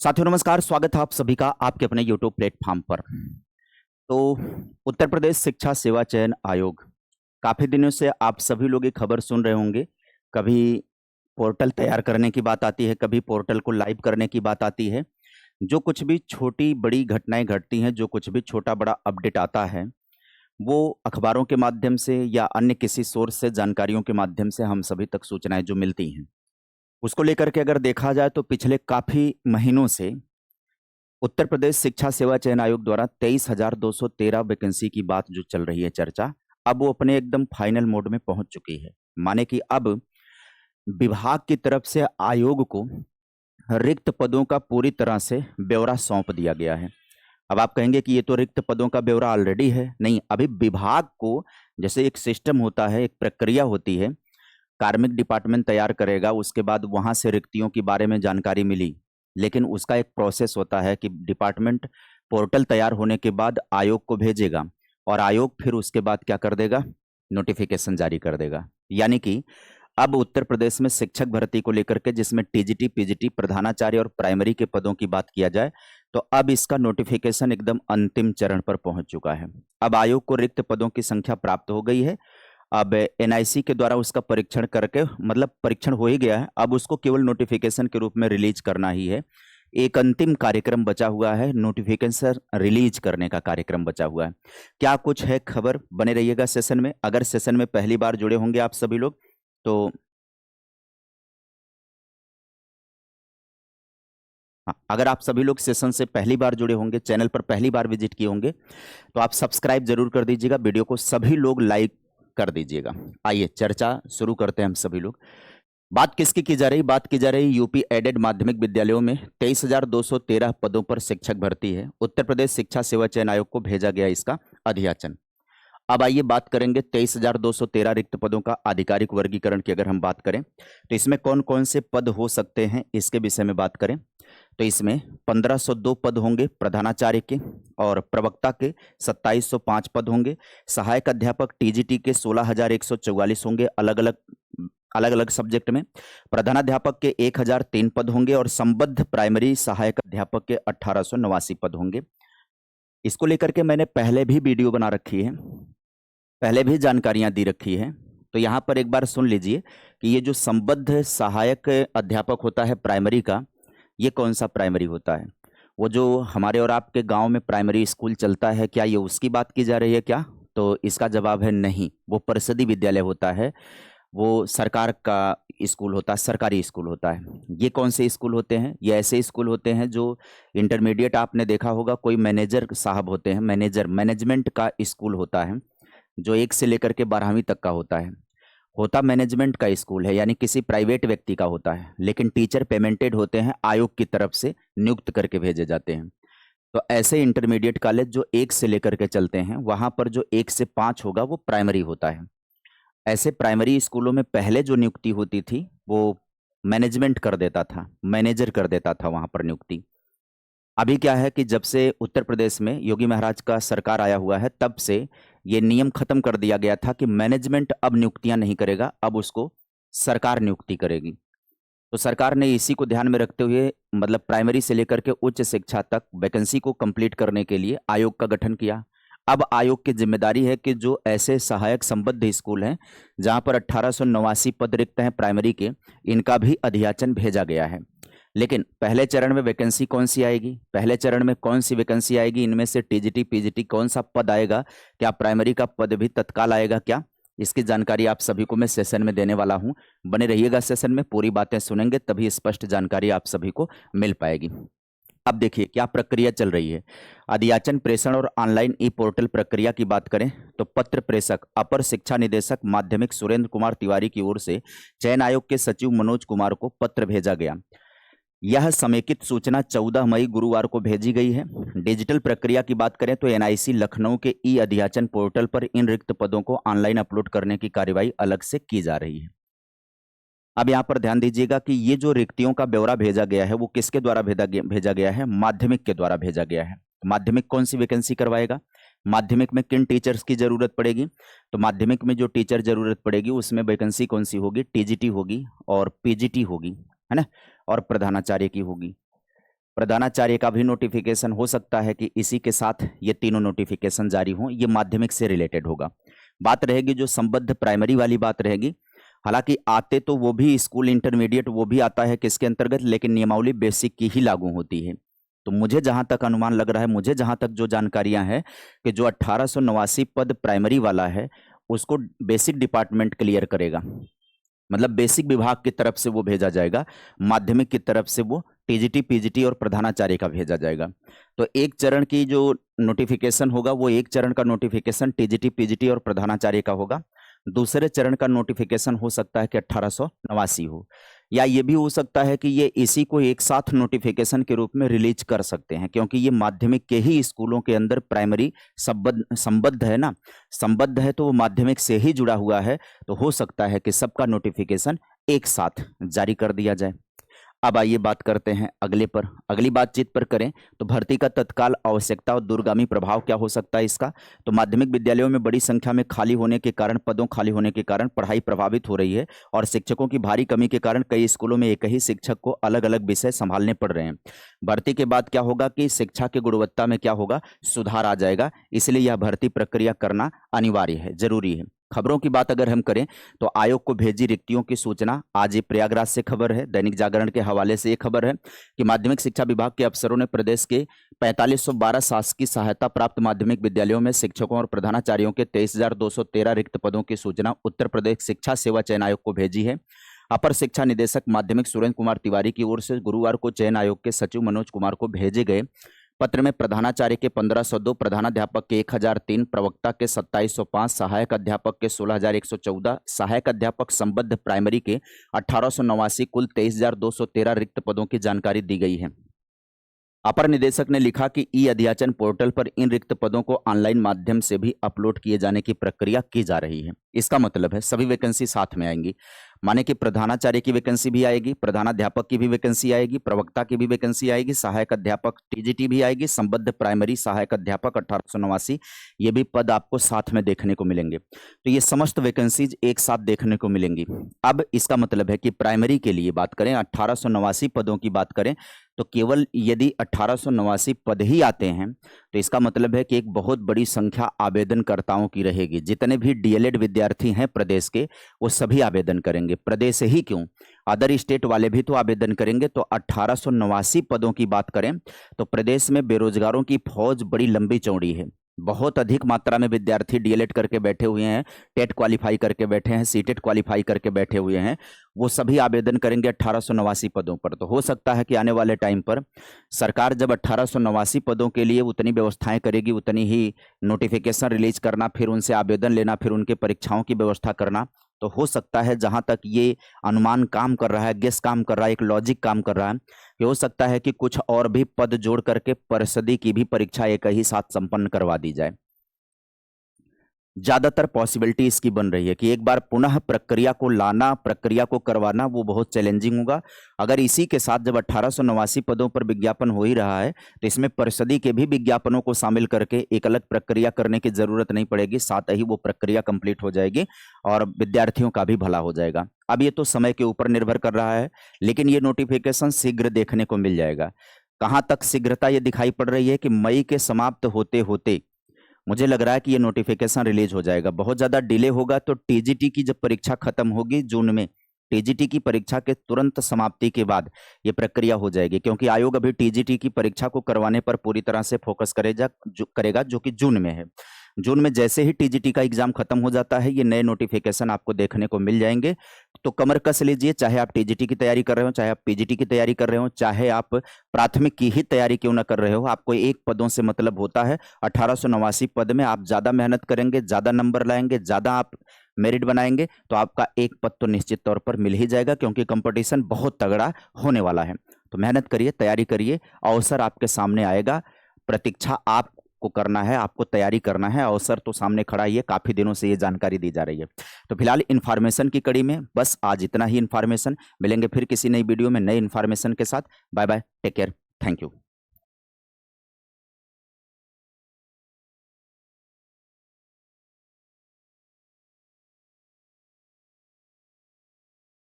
साथियों नमस्कार, स्वागत है आप सभी का आपके अपने यूट्यूब प्लेटफॉर्म पर। तो उत्तर प्रदेश शिक्षा सेवा चयन आयोग, काफी दिनों से आप सभी लोग ये खबर सुन रहे होंगे। कभी पोर्टल तैयार करने की बात आती है, कभी पोर्टल को लाइव करने की बात आती है। जो कुछ भी छोटी बड़ी घटनाएं घटती हैं, जो कुछ भी छोटा बड़ा अपडेट आता है, वो अखबारों के माध्यम से या अन्य किसी सोर्स से जानकारियों के माध्यम से हम सभी तक सूचनाएं जो मिलती हैं, उसको लेकर के अगर देखा जाए तो पिछले काफी महीनों से उत्तर प्रदेश शिक्षा सेवा चयन आयोग द्वारा 23,213 वैकेंसी की बात जो चल रही है चर्चा, अब वो अपने एकदम फाइनल मोड में पहुंच चुकी है। माने कि अब विभाग की तरफ से आयोग को रिक्त पदों का पूरी तरह से ब्यौरा सौंप दिया गया है। अब आप कहेंगे कि ये तो रिक्त पदों का ब्यौरा ऑलरेडी है। नहीं, अभी विभाग को, जैसे एक सिस्टम होता है, एक प्रक्रिया होती है, कार्मिक डिपार्टमेंट तैयार करेगा, उसके बाद वहां से रिक्तियों के बारे में जानकारी मिली, लेकिन उसका एक प्रोसेस होता है कि डिपार्टमेंट पोर्टल तैयार होने के बाद आयोग को भेजेगा और आयोग फिर उसके बाद क्या कर देगा, नोटिफिकेशन जारी कर देगा। यानी कि अब उत्तर प्रदेश में शिक्षक भर्ती को लेकर के, जिसमें टीजीटी पीजीटी प्रधानाचार्य और प्राइमरी के पदों की बात किया जाए, तो अब इसका नोटिफिकेशन एकदम अंतिम चरण पर पहुंच चुका है। अब आयोग को रिक्त पदों की संख्या प्राप्त हो गई है। अब एनआईसी के द्वारा उसका परीक्षण करके, मतलब परीक्षण हो ही गया है, अब उसको केवल नोटिफिकेशन के रूप में रिलीज करना ही है। एक अंतिम कार्यक्रम बचा हुआ है, नोटिफिकेशन रिलीज करने का कार्यक्रम बचा हुआ है। क्या कुछ है खबर, बने रहिएगा सेशन में। अगर सेशन में पहली बार जुड़े होंगे आप सभी लोग तो हाँ, अगर आप सभी लोग सेशन से पहली बार जुड़े होंगे, चैनल पर पहली बार विजिट किए होंगे, तो आप सब्सक्राइब जरूर कर दीजिएगा, वीडियो को सभी लोग लाइक कर दीजिएगा। आइए चर्चा शुरू करते हैं हम सभी लोग। बात किसकी की जा रही, बात की जा रही यूपी एडेड माध्यमिक विद्यालयों में 23,213 पदों पर शिक्षक भर्ती है। उत्तर प्रदेश शिक्षा सेवा चयन आयोग को भेजा गया इसका अधियाचन। अब आइए बात करेंगे 23,213 रिक्त पदों का आधिकारिक वर्गीकरण की। अगर हम बात करें तो इसमें कौन कौन से पद हो सकते हैं, इसके विषय में बात करें तो इसमें 1502 पद होंगे प्रधानाचार्य के, और प्रवक्ता के 2705 पद होंगे। सहायक अध्यापक टीजीटी के 16,144 होंगे अलग अलग सब्जेक्ट में। प्रधानाध्यापक के 1,003 पद होंगे और संबद्ध प्राइमरी सहायक अध्यापक के 1,889 पद होंगे। इसको लेकर के मैंने पहले भी वीडियो बना रखी है, पहले भी जानकारियां दी रखी है, तो यहाँ पर एक बार सुन लीजिए कि ये जो संबद्ध सहायक अध्यापक होता है प्राइमरी का, ये कौन सा प्राइमरी होता है। वो जो हमारे और आपके गांव में प्राइमरी स्कूल चलता है, क्या ये उसकी बात की जा रही है क्या? तो इसका जवाब है नहीं, वो परिषदीय विद्यालय होता है, वो सरकार का स्कूल होता है, सरकारी स्कूल होता है। ये कौन से स्कूल होते हैं? ये ऐसे स्कूल होते हैं जो इंटरमीडिएट, आपने देखा होगा कोई मैनेजर साहब होते हैं, मैनेजमेंट का स्कूल होता है, जो 1 से लेकर के 12वीं तक का होता मैनेजमेंट का स्कूल है, यानी किसी प्राइवेट व्यक्ति का होता है, लेकिन टीचर पेमेंटेड होते हैं, आयोग की तरफ से नियुक्त करके भेजे जाते हैं। तो ऐसे इंटरमीडिएट कॉलेज जो 1 से लेकर के चलते हैं, वहां पर जो 1 से 5 होगा वो प्राइमरी होता है। ऐसे प्राइमरी स्कूलों में पहले जो नियुक्ति होती थी वो मैनेजमेंट कर देता था, मैनेजर कर देता था वहां पर नियुक्ति। अभी क्या है कि जब से उत्तर प्रदेश में योगी महाराज का सरकार आया हुआ है, तब से ये नियम खत्म कर दिया गया था कि मैनेजमेंट अब नियुक्तियां नहीं करेगा, अब उसको सरकार नियुक्ति करेगी। तो सरकार ने इसी को ध्यान में रखते हुए, मतलब प्राइमरी से लेकर के उच्च शिक्षा तक वैकेंसी को कंप्लीट करने के लिए आयोग का गठन किया। अब आयोग की जिम्मेदारी है कि जो ऐसे सहायक संबद्ध स्कूल हैं जहां पर 1,889 पद रिक्त हैं प्राइमरी के, इनका भी अधियाचन भेजा गया है। लेकिन पहले चरण में वैकेंसी कौन सी आएगी, पहले चरण में कौन सी वैकेंसी आएगी, इनमें से टीजीटी पीजीटी कौन सा पद आएगा, क्या प्राइमरी का पद भी तत्काल आएगा क्या, इसकी जानकारी आप सभी को मैं सेशन में देने वाला हूं। बने रहिएगा सेशन में, पूरी बातें सुनेंगे तभी स्पष्ट जानकारी आप सभी को मिल पाएगी। अब देखिए क्या प्रक्रिया चल रही है। अधियाचन प्रेषण और ऑनलाइन ई पोर्टल प्रक्रिया की बात करें तो पत्र प्रेषक अपर शिक्षा निदेशक माध्यमिक सुरेंद्र कुमार तिवारी की ओर से चयन आयोग के सचिव मनोज कुमार को पत्र भेजा गया। यह समेकित सूचना 14 मई गुरुवार को भेजी गई है। डिजिटल प्रक्रिया की बात करें तो एनआईसी लखनऊ के ई अधियाचन पोर्टल पर इन रिक्त पदों को ऑनलाइन अपलोड करने की कार्यवाही अलग से की जा रही है। अब यहाँ पर ध्यान दीजिएगा कि ये जो रिक्तियों का ब्यौरा भेजा गया है वो किसके द्वारा भेजा गया है, माध्यमिक के द्वारा भेजा गया है। माध्यमिक कौन सी वैकेंसी करवाएगा, माध्यमिक में किन टीचर्स की जरूरत पड़ेगी, तो माध्यमिक में जो टीचर जरूरत पड़ेगी उसमें वैकेंसी कौन सी होगी, टीजीटी होगी और पीजीटी होगी, है ना, और प्रधानाचार्य की होगी। प्रधानाचार्य का भी नोटिफिकेशन हो सकता है कि इसी के साथ ये तीनों नोटिफिकेशन जारी हों। ये माध्यमिक से रिलेटेड होगा। बात रहेगी जो संबद्ध प्राइमरी वाली बात रहेगी, हालांकि आते तो वो भी स्कूल इंटरमीडिएट वो भी आता है किसके अंतर्गत, लेकिन नियमावली बेसिक की ही लागू होती है। तो मुझे जहां तक अनुमान लग रहा है, मुझे जहां तक जो जानकारियां हैं कि जो 1889 पद प्राइमरी वाला है उसको बेसिक डिपार्टमेंट क्लियर करेगा, मतलब बेसिक विभाग की तरफ से वो भेजा जाएगा, माध्यमिक की तरफ से वो टीजीटी पीजीटी और प्रधानाचार्य का भेजा जाएगा। तो एक चरण की जो नोटिफिकेशन होगा वो एक चरण का नोटिफिकेशन टीजीटी पीजीटी और प्रधानाचार्य का होगा। दूसरे चरण का नोटिफिकेशन हो सकता है कि 1889 हो, या ये भी हो सकता है कि ये इसी को एक साथ नोटिफिकेशन के रूप में रिलीज कर सकते हैं, क्योंकि ये माध्यमिक के ही स्कूलों के अंदर प्राइमरी संबद्ध है ना, संबद्ध है तो वो माध्यमिक से ही जुड़ा हुआ है, तो हो सकता है कि सबका नोटिफिकेशन एक साथ जारी कर दिया जाए। अब आइए बात करते हैं अगले पर, अगली बातचीत पर करें तो भर्ती का तत्काल आवश्यकता और दूरगामी प्रभाव क्या हो सकता है इसका। तो माध्यमिक विद्यालयों में बड़ी संख्या में खाली होने के कारण, पदों खाली होने के कारण पढ़ाई प्रभावित हो रही है और शिक्षकों की भारी कमी के कारण कई स्कूलों में एक ही शिक्षक को अलग अलग विषय संभालने पड़ रहे हैं। भर्ती के बाद क्या होगा कि शिक्षा की गुणवत्ता में क्या होगा, सुधार आ जाएगा, इसलिए यह भर्ती प्रक्रिया करना अनिवार्य है, जरूरी है। खबरों की बात अगर हम करें तो आयोग को भेजी रिक्तियों की सूचना, आज ये प्रयागराज से खबर है, दैनिक जागरण के हवाले से ये खबर है कि माध्यमिक शिक्षा विभाग के अफसरों ने प्रदेश के 4512 शासकीय सहायता प्राप्त माध्यमिक विद्यालयों में शिक्षकों और प्रधानाचार्यों के 23,213 रिक्त पदों की सूचना उत्तर प्रदेश शिक्षा सेवा चयन आयोग को भेजी है। अपर शिक्षा निदेशक माध्यमिक सुरेंद्र कुमार तिवारी की ओर से गुरुवार को चयन आयोग के सचिव मनोज कुमार को भेजे गए पत्र में प्रधानाचार्य के 1502, प्रधानाध्यापक के 1003, प्रवक्ता के 2705, सहायक अध्यापक के 16,114, सहायक अध्यापक संबद्ध प्राइमरी के 1889, कुल 23,213 रिक्त पदों की जानकारी दी गई है। अपर निदेशक ने लिखा कि ई अध्याचन पोर्टल पर इन रिक्त पदों को ऑनलाइन माध्यम से भी अपलोड किए जाने की प्रक्रिया की जा रही है। इसका मतलब है सभी वैकेंसी साथ में आएंगी, माने कि प्रधानाचार्य की वैकेंसी भी आएगी, प्रधानाध्यापक की भी वैकेंसी आएगी, प्रवक्ता की भी वैकेंसी आएगी, सहायक अध्यापक टीजीटी भी आएगी, संबद्ध प्राइमरी सहायक अध्यापक 1889, ये भी पद आपको साथ में देखने को मिलेंगे। तो ये समस्त वैकेंसीज एक साथ देखने को मिलेंगी। अब इसका मतलब है कि प्राइमरी के लिए बात करें, 1889 पदों की बात करें तो केवल यदि 1889 पद ही आते हैं तो इसका मतलब है कि एक बहुत बड़ी संख्या आवेदनकर्ताओं की रहेगी। जितने भी डीएलएड विद्यार्थी हैं प्रदेश के वो सभी आवेदन करेंगे। प्रदेश ही क्यों, अदर स्टेट वाले भी तो आवेदन करेंगे। तो 1889 पदों की बात करें तो प्रदेश में बेरोजगारों की फौज बड़ी लंबी चौड़ी है। बहुत अधिक मात्रा में विद्यार्थी डीएलएड करके बैठे हुए हैं, टेट क्वालिफाई करके बैठे हैं, सीटेट क्वालिफाई करके बैठे हुए हैं, वो सभी आवेदन करेंगे 1889 पदों पर। तो हो सकता है कि आने वाले टाइम पर सरकार जब 1889 पदों के लिए उतनी व्यवस्थाएं करेगी, उतनी ही नोटिफिकेशन रिलीज करना, फिर उनसे आवेदन लेना, फिर उनके परीक्षाओं की व्यवस्था करना, तो हो सकता है जहां तक ये अनुमान काम कर रहा है, गेस काम कर रहा है, एक लॉजिक काम कर रहा है कि हो सकता है कि कुछ और भी पद जोड़ करके परिषदी की भी परीक्षा एक ही साथ संपन्न करवा दी जाए। ज्यादातर पॉसिबिलिटी इसकी बन रही है कि एक बार पुनः प्रक्रिया को लाना, प्रक्रिया को करवाना वो बहुत चैलेंजिंग होगा। अगर इसी के साथ जब 1889 पदों पर विज्ञापन हो ही रहा है तो इसमें परिषदी के भी विज्ञापनों को शामिल करके एक अलग प्रक्रिया करने की जरूरत नहीं पड़ेगी, साथ ही वो प्रक्रिया कंप्लीट हो जाएगी और विद्यार्थियों का भी भला हो जाएगा। अब ये तो समय के ऊपर निर्भर कर रहा है, लेकिन ये नोटिफिकेशन शीघ्र देखने को मिल जाएगा। कहाँ तक शीघ्रता ये दिखाई पड़ रही है कि मई के समाप्त होते होते मुझे लग रहा है कि ये नोटिफिकेशन रिलीज हो जाएगा। बहुत ज़्यादा डिले होगा तो टीजीटी की जब परीक्षा खत्म होगी जून में, टीजीटी की परीक्षा के तुरंत समाप्ति के बाद ये प्रक्रिया हो जाएगी, क्योंकि आयोग अभी टीजीटी की परीक्षा को करवाने पर पूरी तरह से फोकस करेगा जो कि जून में है। जून में जैसे ही टीजीटी का एग्जाम खत्म हो जाता है ये नए नोटिफिकेशन आपको देखने को मिल जाएंगे। तो कमर कस लीजिए, चाहे आप टीजीटी की तैयारी कर रहे हो, चाहे आप पीजीटी की तैयारी कर रहे हो, चाहे आप प्राथमिक की ही तैयारी क्यों ना कर रहे हो, आपको एक पदों से मतलब होता है। 1889 पद में आप ज्यादा मेहनत करेंगे, ज्यादा नंबर लाएंगे, ज्यादा आप मेरिट बनाएंगे तो आपका एक पद तो निश्चित तौर पर मिल ही जाएगा, क्योंकि कंपटीशन बहुत तगड़ा होने वाला है। तो मेहनत करिए, तैयारी करिए, अवसर आपके सामने आएगा। प्रतीक्षा आपको करना है, आपको तैयारी करना है, अवसर तो सामने खड़ा ही है। काफी दिनों से ये जानकारी दी जा रही है। तो फिलहाल इन्फॉर्मेशन की कड़ी में बस आज इतना ही इन्फॉर्मेशन। मिलेंगे फिर किसी नई वीडियो में नए इन्फॉर्मेशन के साथ। Bye bye, take care, thank you.